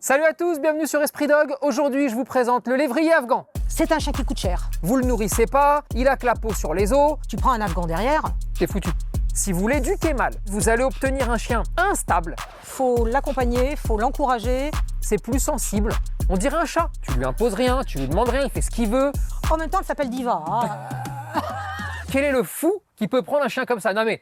Salut à tous, bienvenue sur Esprit Dog. Aujourd'hui, je vous présente le lévrier afghan. C'est un chien qui coûte cher. Vous le nourrissez pas, il a que la peau sur les os, Tu prends un afghan derrière, c'est foutu. Si vous l'éduquez mal, vous allez obtenir un chien instable, faut l'accompagner, faut l'encourager. c'est plus sensible. On dirait un chat. Tu lui imposes rien, tu lui demandes rien, il fait ce qu'il veut. En même temps, elle s'appelle Diva. hein. Quel est le fou qui peut prendre un chien comme ça? Non mais...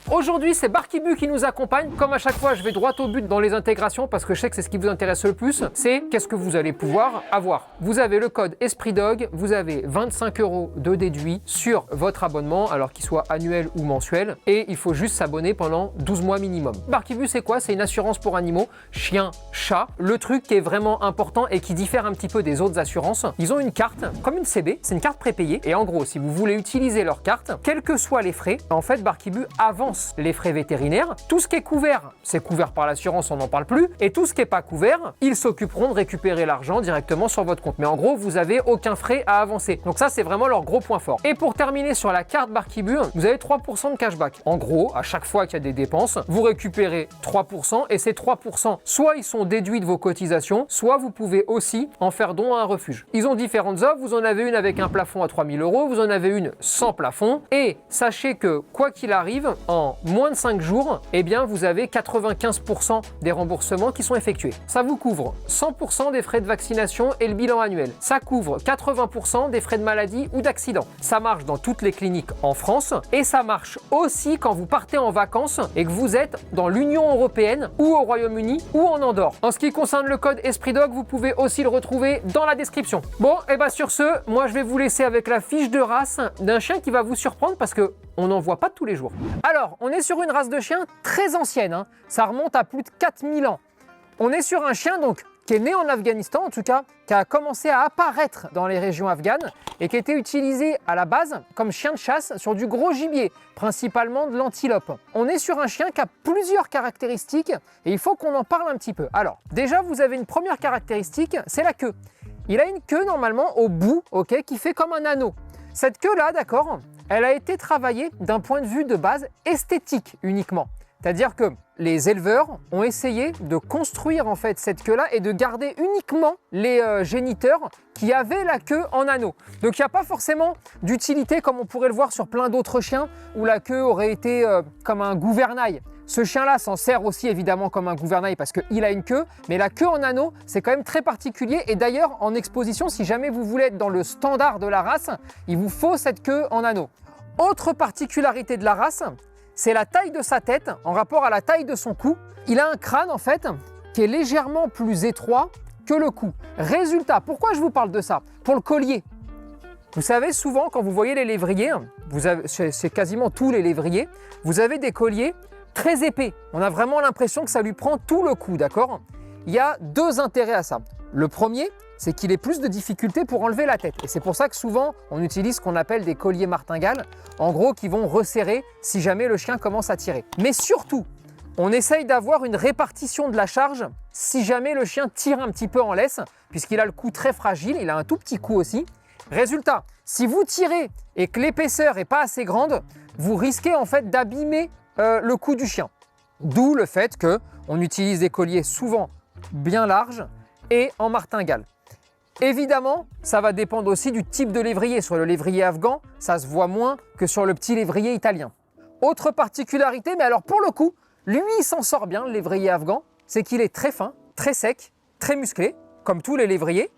Aujourd'hui, c'est Barkibu qui nous accompagne. Comme à chaque fois, je vais droit au but dans les intégrations parce que je sais que c'est ce qui vous intéresse le plus. C'est qu'est-ce que vous allez pouvoir avoir. Vous avez le code Esprit Dog, vous avez 25 € de déduit sur votre abonnement, alors qu'il soit annuel ou mensuel. Et il faut juste s'abonner pendant 12 mois minimum. Barkibu, c'est quoi? C'est une assurance pour animaux, chien, chat. Le truc qui est vraiment important et qui diffère un petit peu des autres assurances, ils ont une carte, comme une CB, c'est une carte prépayée. Et en gros, si vous voulez utiliser leur carte, quels que soient les frais, en fait, Barkibu avance les frais vétérinaires. Tout ce qui est couvert, c'est couvert par l'assurance, on n'en parle plus. Et tout ce qui n'est pas couvert, ils s'occuperont de récupérer l'argent directement sur votre compte. Mais en gros, vous n'avez aucun frais à avancer. Donc ça, c'est vraiment leur gros point fort. Et pour terminer sur la carte Barkibu, vous avez 3% de cashback. En gros, à chaque fois qu'il y a des dépenses, vous récupérez 3% et ces 3%, soit ils sont déduits de vos cotisations, soit vous pouvez aussi en faire don à un refuge. Ils ont différentes offres. Vous en avez une avec un plafond à 3 000 €,, vous en avez une sans plafond. Et sachez que quoi qu'il arrive, en moins de 5 jours, eh bien vous avez 95% des remboursements qui sont effectués. Ça vous couvre 100% des frais de vaccination et le bilan annuel. Ça couvre 80% des frais de maladie ou d'accident. Ça marche dans toutes les cliniques en France et ça marche aussi quand vous partez en vacances et que vous êtes dans l'Union européenne ou au Royaume-Uni ou en Andorre. En ce qui concerne le code Esprit Dog, vous pouvez aussi le retrouver dans la description. Bon, et bien sur ce, moi je vais vous laisser avec la fiche de race d'un chien qui va vous surprendre parce que on n'en voit pas tous les jours. Alors, on est sur une race de chien très ancienne, hein. Ça remonte à plus de 4000 ans. On est sur un chien donc qui est né en Afghanistan en tout cas, qui a commencé à apparaître dans les régions afghanes et qui était utilisé à la base comme chien de chasse sur du gros gibier, principalement de l'antilope. On est sur un chien qui a plusieurs caractéristiques et il faut qu'on en parle un petit peu. Alors, déjà vous avez une première caractéristique, c'est la queue. Il a une queue normalement au bout, ok, qui fait comme un anneau. Cette queue-là, d'accord, elle a été travaillée d'un point de vue de base esthétique uniquement. C'est-à-dire que les éleveurs ont essayé de construire en fait cette queue-là et de garder uniquement les géniteurs qui avaient la queue en anneau. Donc il n'y a pas forcément d'utilité comme on pourrait le voir sur plein d'autres chiens où la queue aurait été comme un gouvernail. Ce chien-là s'en sert aussi évidemment comme un gouvernail parce qu'il a une queue, mais la queue en anneau, c'est quand même très particulier. Et d'ailleurs, en exposition, si jamais vous voulez être dans le standard de la race, il vous faut cette queue en anneau. Autre particularité de la race, c'est la taille de sa tête en rapport à la taille de son cou. Il a un crâne en fait qui est légèrement plus étroit que le cou. Résultat, pourquoi je vous parle de ça? Pour le collier. Vous savez, souvent quand vous voyez les lévriers, c'est quasiment tous les lévriers, vous avez des colliers très épais. On a vraiment l'impression que ça lui prend tout le cou, d'accord? Il y a deux intérêts à ça. Le premier, c'est qu'il ait plus de difficultés pour enlever la tête. Et c'est pour ça que souvent, on utilise ce qu'on appelle des colliers martingales, en gros, qui vont resserrer si jamais le chien commence à tirer. Mais surtout, on essaye d'avoir une répartition de la charge si jamais le chien tire un petit peu en laisse, puisqu'il a le cou très fragile, il a un tout petit cou aussi. Résultat, si vous tirez et que l'épaisseur n'est pas assez grande, vous risquez en fait d'abîmer le cou du chien. D'où le fait qu'on utilise des colliers souvent bien larges et en martingale. Évidemment, ça va dépendre aussi du type de lévrier. Sur le lévrier afghan, ça se voit moins que sur le petit lévrier italien. Autre particularité, mais alors pour le coup, lui il s'en sort bien, le lévrier afghan, c'est qu'il est très fin, très sec, très musclé, comme tous les lévriers,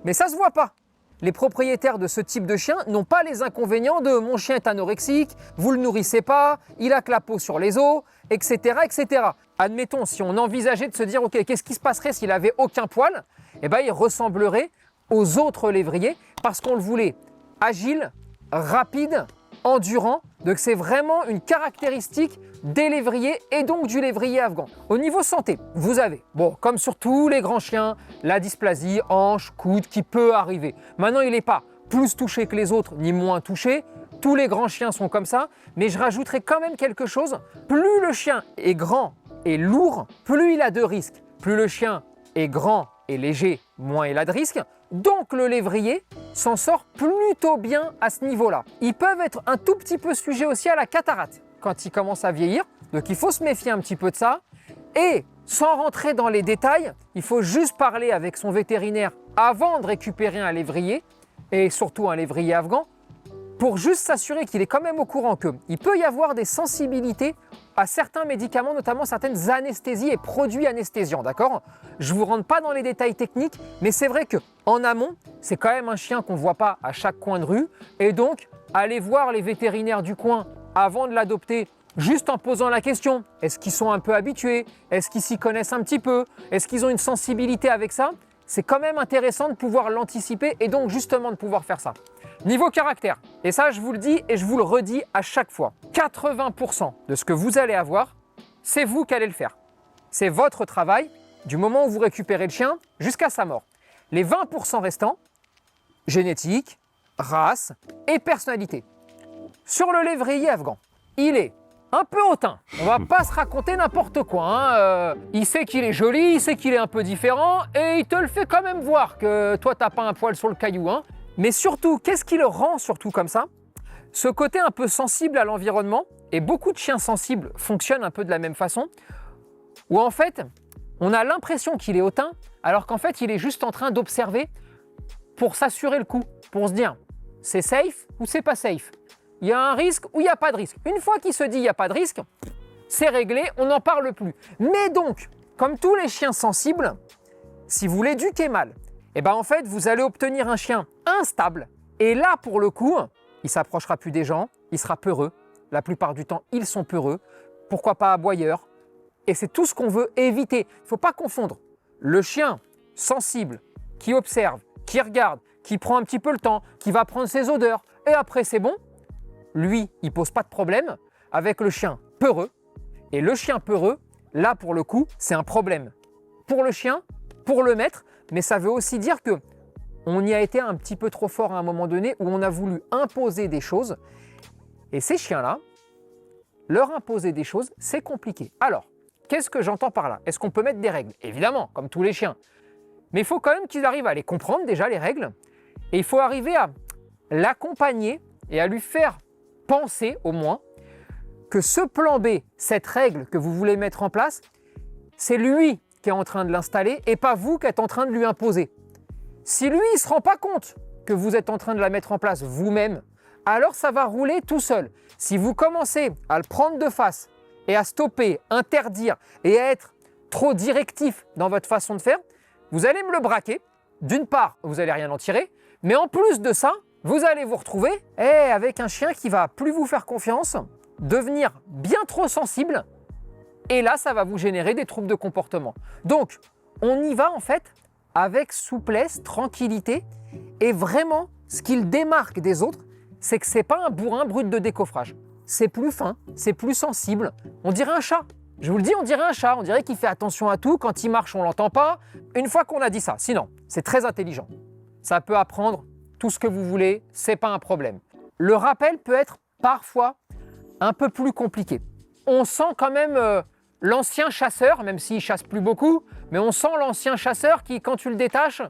mais ça se voit pas. Les propriétaires de ce type de chien n'ont pas les inconvénients de mon chien est anorexique, vous le nourrissez pas, il a que la peau sur les os, etc., etc. Admettons, si on envisageait de se dire, ok, qu'est-ce qui se passerait s'il avait aucun poil? Eh bien, il ressemblerait aux autres lévriers parce qu'on le voulait agile, rapide, endurant. Donc c'est vraiment une caractéristique des lévriers et donc du lévrier afghan. Au niveau santé, vous avez, bon, comme sur tous les grands chiens, la dysplasie, hanche, coude qui peut arriver. Maintenant, il n'est pas plus touché que les autres, ni moins touché. Tous les grands chiens sont comme ça, mais je rajouterai quand même quelque chose. Plus le chien est grand et lourd, plus il a de risques. Plus le chien est grand et léger, moins il a de risques. Donc le lévrier s'en sort plutôt bien à ce niveau-là. Ils peuvent être un tout petit peu sujets aussi à la cataracte quand ils commencent à vieillir. Donc il faut se méfier un petit peu de ça. Et sans rentrer dans les détails, il faut juste parler avec son vétérinaire avant de récupérer un lévrier, et surtout un lévrier afghan, pour juste s'assurer qu'il est quand même au courant qu'il peut y avoir des sensibilités à certains médicaments, notamment certaines anesthésies et produits anesthésiants, d'accord? Je ne vous rentre pas dans les détails techniques, mais c'est vrai qu'en amont, c'est quand même un chien qu'on ne voit pas à chaque coin de rue, et donc, allez voir les vétérinaires du coin avant de l'adopter, juste en posant la question, est-ce qu'ils sont un peu habitués? Est-ce qu'ils s'y connaissent un petit peu? Est-ce qu'ils ont une sensibilité avec ça? C'est quand même intéressant de pouvoir l'anticiper et donc justement de pouvoir faire ça. Niveau caractère, et ça je vous le dis et je vous le redis à chaque fois, 80% de ce que vous allez avoir, c'est vous qui allez le faire. C'est votre travail du moment où vous récupérez le chien jusqu'à sa mort. Les 20% restants, génétique, race et personnalité. Sur le lévrier afghan, il est un peu hautain. On va pas se raconter n'importe quoi. Hein. Il sait qu'il est joli, il sait qu'il est un peu différent et il te le fait quand même voir que toi, t'as pas un poil sur le caillou. Hein. Mais surtout, qu'est-ce qui le rend surtout comme ça? Ce côté un peu sensible à l'environnement, et beaucoup de chiens sensibles fonctionnent un peu de la même façon, où en fait, on a l'impression qu'il est hautain, alors qu'en fait, il est juste en train d'observer pour s'assurer le coup, pour se dire, c'est safe ou c'est pas safe? Il y a un risque ou il n'y a pas de risque. Une fois qu'il se dit il n'y a pas de risque, c'est réglé, on n'en parle plus. Mais donc, comme tous les chiens sensibles, si vous l'éduquez mal, eh ben en fait, vous allez obtenir un chien instable. Et là, pour le coup, il s'approchera plus des gens, il sera peureux. La plupart du temps, ils sont peureux. Pourquoi pas aboyeurs? Et c'est tout ce qu'on veut éviter. Il ne faut pas confondre le chien sensible qui observe, qui regarde, qui prend un petit peu le temps, qui va prendre ses odeurs, et après c'est bon. Lui, il ne pose pas de problème avec le chien peureux. Et le chien peureux, là pour le coup, c'est un problème. Pour le chien, pour le maître, mais ça veut aussi dire que on y a été un petit peu trop fort à un moment donné où on a voulu imposer des choses. Et ces chiens-là, leur imposer des choses, c'est compliqué. Alors, qu'est-ce que j'entends par là? Est-ce qu'on peut mettre des règles? Évidemment, comme tous les chiens. Mais il faut quand même qu'ils arrivent à les comprendre déjà, les règles. Et il faut arriver à l'accompagner et à lui faire penser au moins que ce plan B, cette règle que vous voulez mettre en place, c'est lui qui est en train de l'installer et pas vous qui êtes en train de lui imposer. Si lui, il ne se rend pas compte que vous êtes en train de la mettre en place vous-même, alors ça va rouler tout seul. Si vous commencez à le prendre de face et à stopper, interdire et à être trop directif dans votre façon de faire, vous allez me le braquer. D'une part, vous n'allez rien en tirer, mais en plus de ça, vous allez vous retrouver avec un chien qui va plus vous faire confiance, devenir bien trop sensible, et là, ça va vous générer des troubles de comportement. Donc, on y va en fait avec souplesse, tranquillité, et vraiment, ce qui le démarque des autres, c'est que c'est pas un bourrin brut de décoffrage. C'est plus fin, c'est plus sensible. On dirait un chat. Je vous le dis, on dirait un chat. On dirait qu'il fait attention à tout. Quand il marche, on l'entend pas. Une fois qu'on a dit ça, sinon, c'est très intelligent. Ça peut apprendre tout ce que vous voulez, c'est pas un problème. Le rappel peut être parfois un peu plus compliqué. On sent quand même l'ancien chasseur, même s'il chasse plus beaucoup, mais on sent l'ancien chasseur qui, quand tu le détaches,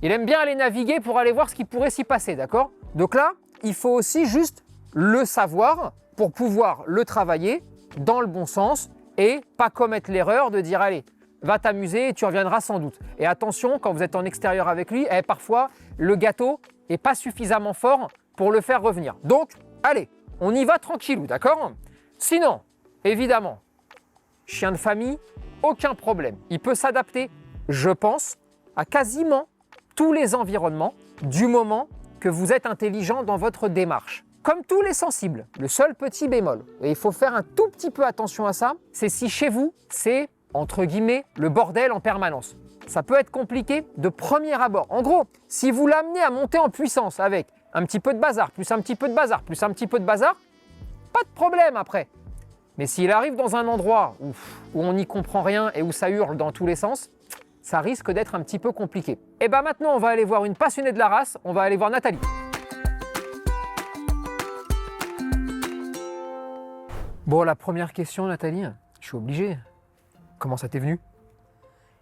il aime bien aller naviguer pour aller voir ce qui pourrait s'y passer, d'accord? Donc là, il faut aussi juste le savoir pour pouvoir le travailler dans le bon sens et pas commettre l'erreur de dire allez, va t'amuser et tu reviendras sans doute. Et attention, quand vous êtes en extérieur avec lui, parfois le gâteau n'est pas suffisamment fort pour le faire revenir. Donc, allez, on y va tranquillou, d'accord? Sinon, évidemment, chien de famille, aucun problème. Il peut s'adapter, je pense, à quasiment tous les environnements du moment que vous êtes intelligent dans votre démarche. Comme tous les sensibles, le seul petit bémol, et il faut faire un tout petit peu attention à ça, c'est si chez vous, c'est, entre guillemets, le bordel en permanence. Ça peut être compliqué de premier abord. En gros, si vous l'amenez à monter en puissance avec un petit peu de bazar, plus un petit peu de bazar, plus un petit peu de bazar, pas de problème après. Mais s'il arrive dans un endroit où on n'y comprend rien et où ça hurle dans tous les sens, ça risque d'être un petit peu compliqué. Et bien maintenant, on va aller voir une passionnée de la race, on va aller voir Nathalie. Bon, la première question, Nathalie, je suis obligé. Comment ça t'est venu?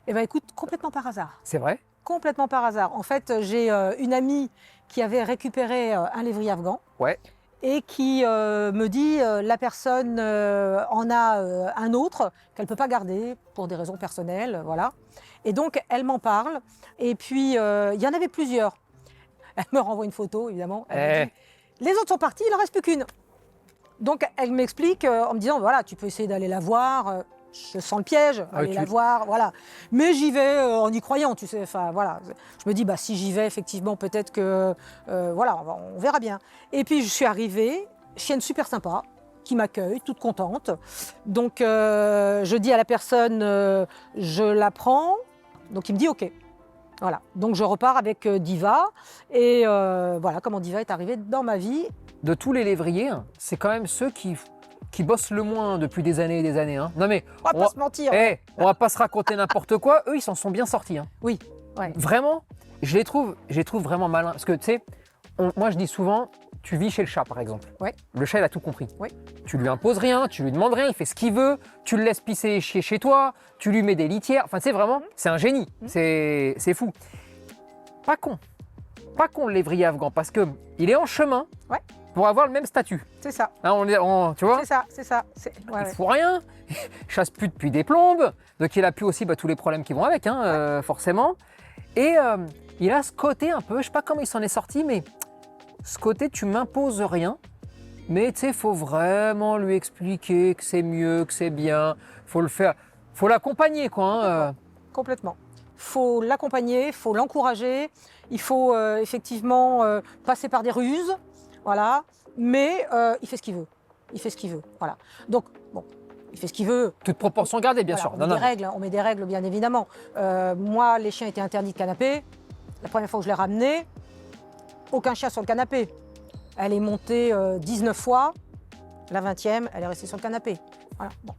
Eh bien écoute, complètement par hasard. C'est vrai? Complètement par hasard. En fait, j'ai une amie qui avait récupéré un lévrier afghan. Ouais. et qui me dit la personne en a un autre qu'elle ne peut pas garder pour des raisons personnelles, voilà. Et donc elle m'en parle et puis il y en avait plusieurs. Elle me renvoie une photo évidemment. Elle me dit, les autres sont partis, il n'en reste plus qu'une. Donc elle m'explique en me disant voilà, tu peux essayer d'aller la voir. Je sens le piège, aller la voir, voilà. Mais j'y vais en y croyant, tu sais. Enfin voilà, je me dis bah si j'y vais effectivement peut-être que voilà, on verra bien. Et puis je suis arrivée, chienne super sympa, qui m'accueille, toute contente. Donc je dis à la personne je la prends, donc il me dit ok. Voilà, donc je repars avec Diva et voilà comment Diva est arrivée dans ma vie. De tous les lévriers, c'est quand même ceux qui bossent le moins depuis des années et des années. Hein. Non mais on va pas se mentir. On va pas se raconter n'importe quoi. Eux, ils s'en sont bien sortis. Hein. Oui. Ouais. Vraiment, je les trouve vraiment malins. Parce que tu sais, moi je dis souvent, tu vis chez le chat par exemple. Ouais. Le chat, il a tout compris. Ouais. Tu lui imposes rien, tu lui demandes rien, il fait ce qu'il veut. Tu le laisses pisser et chier chez toi. Tu lui mets des litières. Enfin, tu sais vraiment, c'est un génie. C'est fou. Pas con le lévrier afghan parce que il est en chemin. Ouais. Pour avoir le même statut. C'est ça. Hein, tu vois. C'est ça. Il ne fout rien, il chasse plus depuis des plombes, donc il a plus aussi tous les problèmes qui vont avec, hein, forcément. Et il a ce côté un peu, je ne sais pas comment il s'en est sorti, mais ce côté tu m'imposes rien, mais tu sais, il faut vraiment lui expliquer que c'est mieux, que c'est bien, faut le faire, faut l'accompagner quoi. Complètement. Il faut l'accompagner, il faut l'encourager, il faut effectivement passer par des ruses. Voilà, mais il fait ce qu'il veut. Il fait ce qu'il veut, voilà. Donc, bon, il fait ce qu'il veut. Toute proportion gardée, bien sûr. On met des règles, bien évidemment. Moi, les chiens étaient interdits de canapé. La première fois que je l'ai ramené, aucun chien sur le canapé. Elle est montée 19 fois. La 20e, elle est restée sur le canapé. Voilà, bon.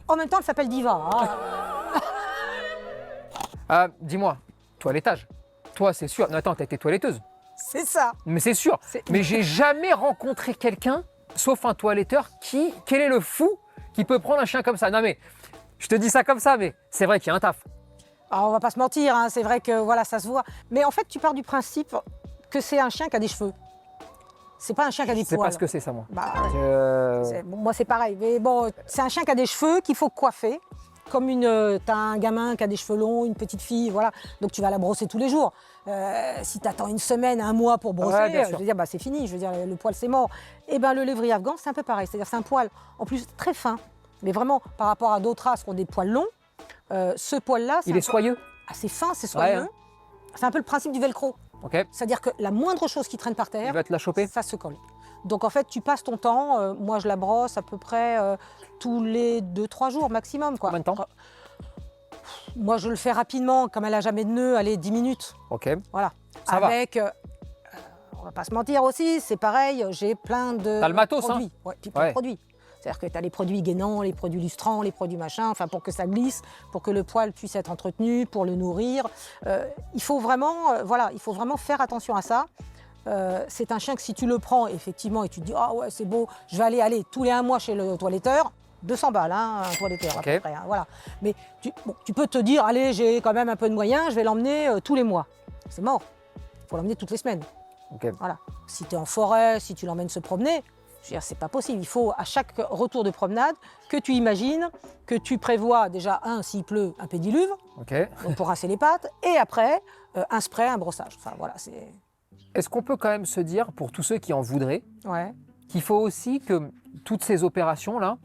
En même temps, elle s'appelle Diva. Hein. Dis-moi, toilettage. Toi, c'est sûr. Non, attends, t'as été toiletteuse. C'est ça. Mais c'est sûr. Mais j'ai jamais rencontré quelqu'un, sauf un toiletteur, quel est le fou qui peut prendre un chien comme ça? Non mais, je te dis ça comme ça, mais c'est vrai qu'il y a un taf. Alors, on va pas se mentir, hein, c'est vrai que voilà, ça se voit. Mais en fait, tu pars du principe que c'est un chien qui a des cheveux. C'est pas un chien qui a des poils. Je sais pas ce que c'est ça, moi. Bah, moi, c'est pareil. Mais bon, c'est un chien qui a des cheveux qu'il faut coiffer. Comme t'as un gamin qui a des cheveux longs, une petite fille, voilà. Donc tu vas la brosser tous les jours. Si tu attends une semaine, un mois pour brosser, je veux dire, c'est fini. Je veux dire, le poil, c'est mort. Et ben le lévrier afghan, c'est un peu pareil. C'est-à-dire, c'est un poil, en plus, très fin. Mais vraiment, par rapport à d'autres races qui ont des poils longs, ce poil-là, il est soyeux. Assez fin, c'est soyeux. Ouais, hein. C'est un peu le principe du velcro. Okay. C'est-à-dire que la moindre chose qui traîne par terre, il va te la choper. Ça se colle. Donc en fait, tu passes ton temps, moi je la brosse à peu près tous les 2-3 jours maximum. Quoi. Combien de temps? Moi je le fais rapidement, comme elle n'a jamais de nœud, allez, 10 minutes. Ok. Voilà. Ça avec, on va pas se mentir aussi, c'est pareil, j'ai plein de t'as le matos, produits. Hein. Ouais, puis plein de produits. C'est-à-dire que tu as les produits gainants, les produits lustrants, les produits machin, enfin pour que ça glisse, pour que le poil puisse être entretenu, pour le nourrir. Il faut vraiment faire attention à ça. C'est un chien que si tu le prends effectivement et tu te dis ah ouais c'est beau, je vais aller tous les 1 mois chez le toiletteur, 200 balles hein, un toiletteur à peu près, hein, voilà. Mais tu peux te dire allez j'ai quand même un peu de moyens, je vais l'emmener tous les mois. C'est mort, il faut l'emmener toutes les semaines. Okay. Voilà. Si tu es en forêt, si tu l'emmènes se promener, je veux dire, c'est pas possible. Il faut à chaque retour de promenade que tu imagines, que tu prévois déjà s'il pleut, un pédiluve, donc pour rincer les pattes, et après un spray, un brossage. Enfin voilà, c'est. Est-ce qu'on peut quand même se dire, pour tous ceux qui en voudraient, qu'il faut aussi que toutes ces opérations-là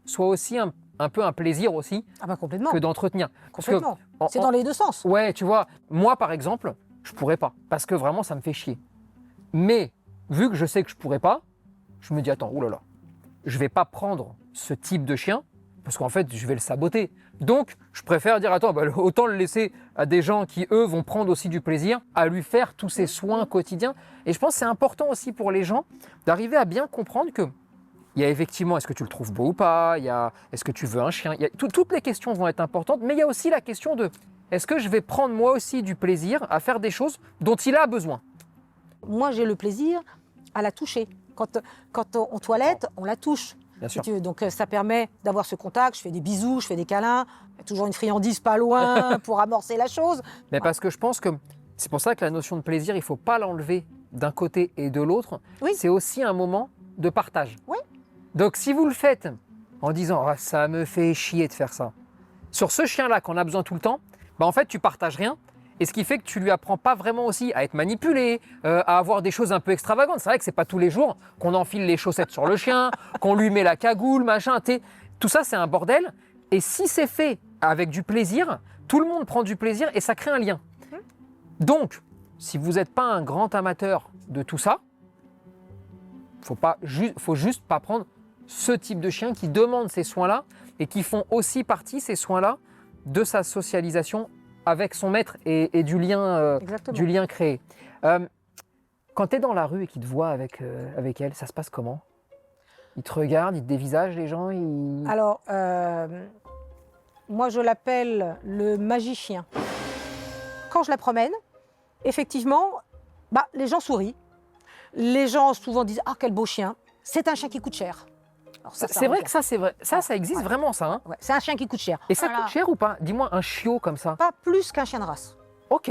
soient aussi un peu un plaisir aussi complètement. Que d'entretenir. Complètement. C'est dans les deux sens. Ouais, tu vois, moi par exemple, je pourrais pas, parce que vraiment ça me fait chier. Mais vu que je sais que je pourrais pas, je me dis attends, oulala, je vais pas prendre ce type de chien, parce qu'en fait je vais le saboter. Donc, je préfère dire, attends, autant le laisser à des gens qui, eux, vont prendre aussi du plaisir à lui faire tous ces soins quotidiens. Et je pense que c'est important aussi pour les gens d'arriver à bien comprendre que il y a effectivement, est-ce que tu le trouves beau ou pas, est-ce que tu veux un chien, toutes les questions vont être importantes, mais il y a aussi la question de, est-ce que je vais prendre moi aussi du plaisir à faire des choses dont il a besoin? Moi, j'ai le plaisir à la toucher. Quand on toilette, on la touche. Bien sûr. Donc ça permet d'avoir ce contact, je fais des bisous, je fais des câlins, il y a toujours une friandise pas loin pour amorcer la chose. Mais parce que je pense que c'est pour ça que la notion de plaisir, il ne faut pas l'enlever d'un côté et de l'autre, Oui. c'est aussi un moment de partage. Oui. Donc si vous le faites en disant ah, ça me fait chier de faire ça, sur ce chien-là qu'on a besoin tout le temps, bah en fait tu partages rien. Et ce qui fait que tu lui apprends pas vraiment aussi à être manipulé, à avoir des choses un peu extravagantes. C'est vrai que c'est pas tous les jours qu'on enfile les chaussettes sur le chien, qu'on lui met la cagoule, machin. Tout ça c'est un bordel. Et si c'est fait avec du plaisir, tout le monde prend du plaisir et ça crée un lien. Donc, si vous n'êtes pas un grand amateur de tout ça, faut juste pas prendre ce type de chien qui demande ces soins-là et qui font aussi partie, ces soins-là, de sa socialisation avec son maître et du lien créé. Quand tu es dans la rue et qu'il te voit avec elle, ça se passe comment? Ils te regardent, ils te dévisagent les gens Alors, moi je l'appelle le magicien. Quand je la promène, effectivement, les gens sourient. Les gens souvent disent « Ah, quel beau chien !» C'est un chien qui coûte cher. Alors c'est vrai que ça, c'est vrai. Ça existe vraiment, ça. Hein. Ouais, c'est un chien qui coûte cher. Et ça coûte cher ou pas? Dis-moi, un chiot comme ça. Pas plus qu'un chien de race. Ok.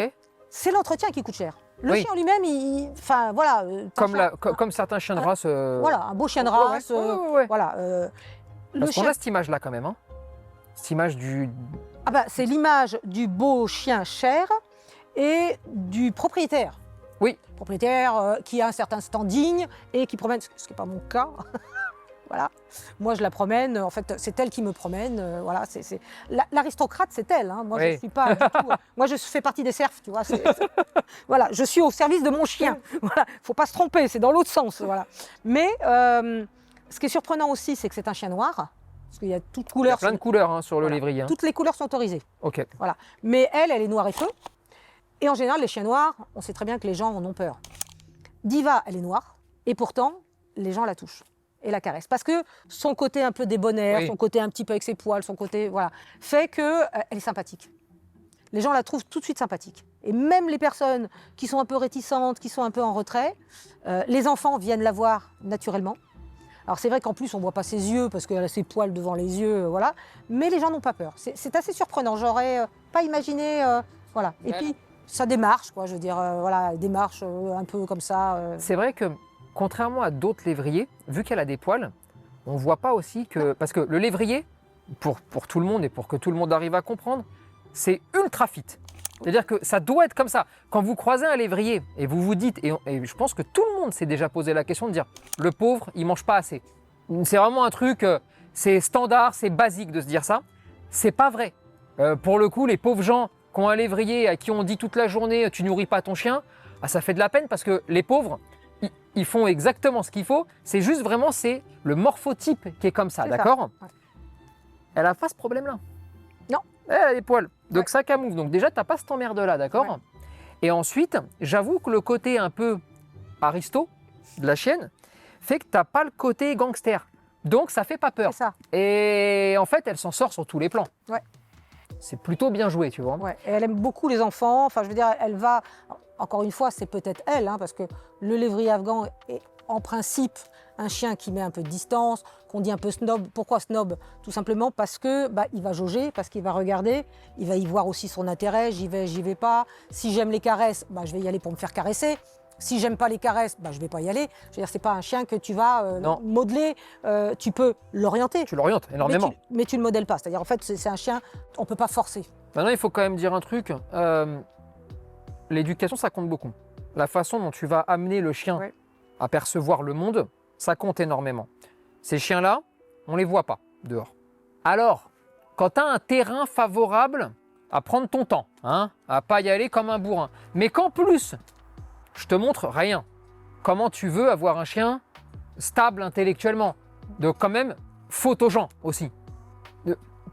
C'est l'entretien qui coûte cher. Le Oui. chien en lui-même, enfin voilà. Comme certains chiens de race. Voilà, un beau chien de race. Ouais. Voilà. Parce qu'on a cette image-là quand même. Hein. Cette image du. C'est l'image du beau chien cher et du propriétaire. Oui. Propriétaire qui a un certain standing et qui promène, ce qui n'est pas mon cas. Voilà. Moi, je la promène. En fait, c'est elle qui me promène. Voilà. L'aristocrate, c'est elle. Hein. Moi, oui. je suis pas du tout. Moi, je fais partie des serfs. Tu vois. Voilà. Je suis au service de mon chien. Voilà. Faut pas se tromper. C'est dans l'autre sens. Voilà. Mais ce qui est surprenant aussi, c'est que c'est un chien noir. Parce qu'il y a toutes couleurs. Il y a plein de couleurs hein, sur le lévrier. Hein. Toutes les couleurs sont autorisées. Ok. Voilà. Mais elle est noire et feu. Et en général, les chiens noirs, on sait très bien que les gens en ont peur. Diva, elle est noire. Et pourtant, les gens la touchent et la caressent. Parce que son côté un peu débonnaire, son côté un petit peu avec ses poils, son côté, voilà, fait qu'elle est sympathique. Les gens la trouvent tout de suite sympathique. Et même les personnes qui sont un peu réticentes, qui sont un peu en retrait, les enfants viennent la voir naturellement. Alors c'est vrai qu'en plus, on ne voit pas ses yeux parce qu'elle a ses poils devant les yeux, voilà. Mais les gens n'ont pas peur. C'est assez surprenant. J'aurais pas imaginé, voilà. Et puis, ça démarche, quoi. Je veux dire, voilà, elle démarche un peu comme ça. C'est vrai que, contrairement à d'autres lévriers, vu qu'elle a des poils, on ne voit pas aussi que... Parce que le lévrier, pour tout le monde et pour que tout le monde arrive à comprendre, c'est ultra fit. C'est-à-dire que ça doit être comme ça. Quand vous croisez un lévrier et vous vous dites, et je pense que tout le monde s'est déjà posé la question de dire « le pauvre, il mange pas assez ». C'est vraiment un truc, c'est standard, c'est basique de se dire ça. C'est pas vrai. Pour le coup, les pauvres gens qui ont un lévrier à qui on dit toute la journée « tu nourris pas ton chien », ça fait de la peine parce que les pauvres, ils font exactement ce qu'il faut. C'est juste vraiment, c'est le morphotype qui est comme ça, d'accord ? Ouais. Elle n'a pas ce problème-là. Non. Elle a des poils. Donc ça camoufle. Donc déjà, tu n'as pas cette emmerde-là, d'accord ? Ouais. Et ensuite, j'avoue que le côté un peu aristo de la chienne fait que tu n'as pas le côté gangster. Donc ça fait pas peur. C'est ça. Et en fait, elle s'en sort sur tous les plans. Ouais. C'est plutôt bien joué, tu vois. Ouais. Et elle aime beaucoup les enfants. Enfin, je veux dire, elle va... Encore une fois, c'est peut-être elle, hein, parce que le lévrier afghan est en principe un chien qui met un peu de distance, qu'on dit un peu snob. Pourquoi snob? Tout simplement parce que il va jauger, parce qu'il va regarder, il va y voir aussi son intérêt, j'y vais pas. Si j'aime les caresses, je vais y aller pour me faire caresser. Si j'aime pas les caresses, je vais pas y aller. Je veux dire, c'est pas un chien que tu vas modeler. Tu peux l'orienter. Tu l'orientes énormément. Mais tu le modèles pas. C'est-à-dire, en fait, c'est un chien, on peut pas forcer. Maintenant, il faut quand même dire un truc. L'éducation, ça compte beaucoup. La façon dont tu vas amener le chien à percevoir le monde, ça compte énormément. Ces chiens-là, on ne les voit pas dehors. Alors, quand tu as un terrain favorable à prendre ton temps, à ne pas y aller comme un bourrin, mais qu'en plus, je te montre rien, comment tu veux avoir un chien stable intellectuellement, de quand même faute aux gens aussi.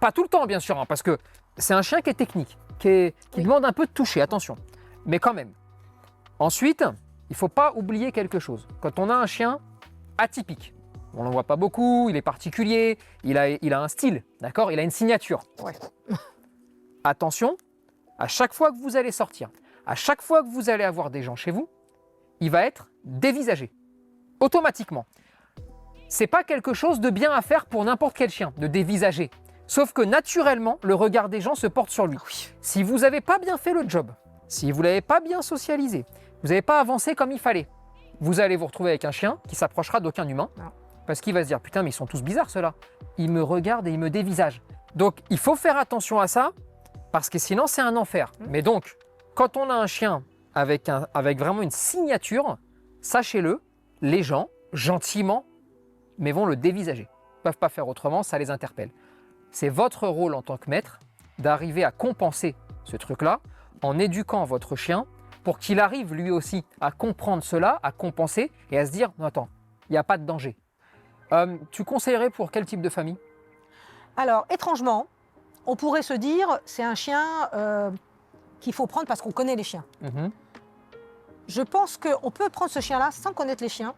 Pas tout le temps, bien sûr, parce que c'est un chien qui est technique, qui demande un peu de toucher, attention. Mais quand même. Ensuite, il ne faut pas oublier quelque chose. Quand on a un chien atypique, on n'en voit pas beaucoup, il est particulier, il a un style, d'accord ? Il a une signature. Ouais. Attention, à chaque fois que vous allez sortir, à chaque fois que vous allez avoir des gens chez vous, il va être dévisagé, automatiquement. C'est pas quelque chose de bien à faire pour n'importe quel chien, de dévisager. Sauf que naturellement, le regard des gens se porte sur lui. Oui. Si vous n'avez pas bien fait le job, si vous ne l'avez pas bien socialisé, Vous n'avez pas avancé comme il fallait. Vous allez vous retrouver avec un chien qui s'approchera d'aucun humain. Non. Parce qu'il va se dire, putain, mais ils sont tous bizarres ceux-là. Ils me regardent et ils me dévisagent. Donc, il faut faire attention à ça, parce que sinon, c'est un enfer. Mais donc, quand on a un chien avec vraiment une signature, sachez-le, les gens, gentiment, mais vont le dévisager. Ils ne peuvent pas faire autrement, ça les interpelle. C'est votre rôle en tant que maître d'arriver à compenser ce truc-là en éduquant votre chien pour qu'il arrive lui aussi à comprendre cela, à compenser et à se dire, non, attends, il n'y a pas de danger. Tu conseillerais pour quel type de famille? Alors, étrangement, on pourrait se dire, c'est un chien qu'il faut prendre parce qu'on connaît les chiens. Je pense qu'on peut prendre ce chien-là sans connaître les chiens,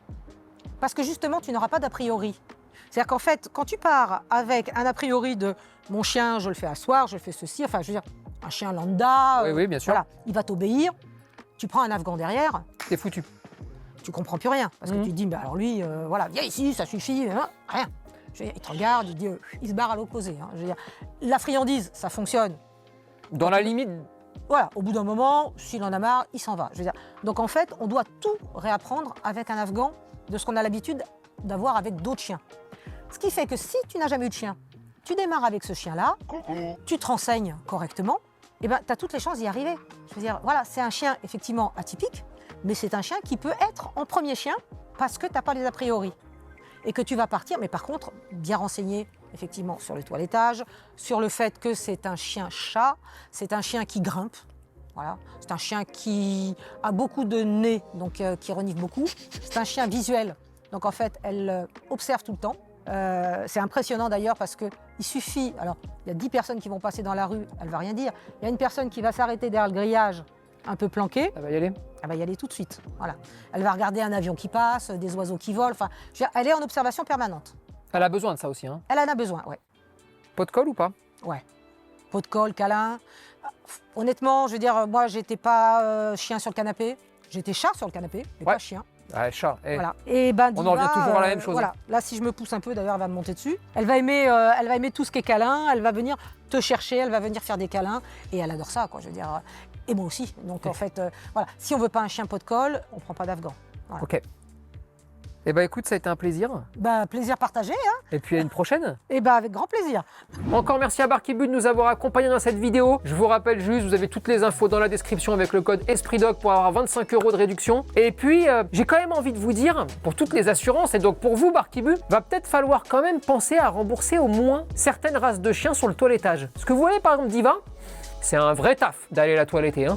parce que justement, tu n'auras pas d'a priori. C'est-à-dire qu'en fait, quand tu pars avec un a priori de mon chien, je le fais asseoir, je fais ceci, enfin, je veux dire, un chien lambda, Oui, bien sûr. voilà, il va t'obéir. Tu prends un Afghan derrière, C'est foutu. tu comprends plus rien, parce que tu te dis, bah, alors lui, voilà, viens ici, ça suffit, rien. Je veux dire, il te regarde, il se barre à l'opposé. Je veux dire, la friandise, ça fonctionne. Dans la limite, Voilà, au bout d'un moment, s'il en a marre, il s'en va. Je veux dire, donc en fait, on doit tout réapprendre avec un Afghan de ce qu'on a l'habitude d'avoir avec d'autres chiens. Ce qui fait que si tu n'as jamais eu de chien, tu démarres avec ce chien-là, tu te renseignes correctement, et ben, tu as toutes les chances d'y arriver. Je veux dire, voilà, c'est un chien effectivement atypique, mais c'est un chien qui peut être en premier chien parce que tu n'as pas les a priori. Et que tu vas partir, mais par contre, bien renseigné effectivement sur le toilettage, sur le fait que c'est un chien-chat, c'est un chien qui grimpe, voilà. C'est un chien qui a beaucoup de nez, donc qui renifle beaucoup. C'est un chien visuel, donc en fait, elle observe tout le temps. C'est impressionnant d'ailleurs parce qu'il suffit, alors il y a 10 personnes qui vont passer dans la rue, elle ne va rien dire. Il y a une personne qui va s'arrêter derrière le grillage, un peu planquée. ça va y aller. Elle va y aller tout de suite. Voilà. Elle va regarder un avion qui passe, des oiseaux qui volent. Enfin, je veux dire, elle est en observation permanente. Elle a besoin de ça aussi. Hein. Elle en a besoin, ouais. Pot de colle ou pas? Ouais. Pot de colle, câlin. Honnêtement, je veux dire, moi, j'étais pas chien sur le canapé. J'étais chat sur le canapé, mais Ouais. pas chien. Ouais, chat. Voilà. Et ben, On en revient Diva, toujours à la même chose. Voilà. Là, si je me pousse un peu, d'ailleurs, elle va me monter dessus. Elle va aimer tout ce qui est câlin. Elle va venir te chercher. Elle va venir faire des câlins. Et elle adore ça, quoi. Je veux dire. Et moi aussi. Donc, en fait, voilà. Si on veut pas un chien pot de colle, on prend pas d'Afghan. Voilà. Ok. Eh ben écoute, ça a été un plaisir. Ben, plaisir partagé, hein. Et puis à une prochaine. Et ben, avec grand plaisir. Encore merci à Barkibou de nous avoir accompagnés dans cette vidéo. Je vous rappelle juste, vous avez toutes les infos dans la description avec le code ESPRITDOG pour avoir 25 € de réduction. Et puis, j'ai quand même envie de vous dire, pour toutes les assurances, et donc pour vous Barkibou, va peut-être falloir quand même penser à rembourser au moins certaines races de chiens sur le toilettage. Parce que vous voyez par exemple Diva, c'est un vrai taf d'aller la toiletter. Hein.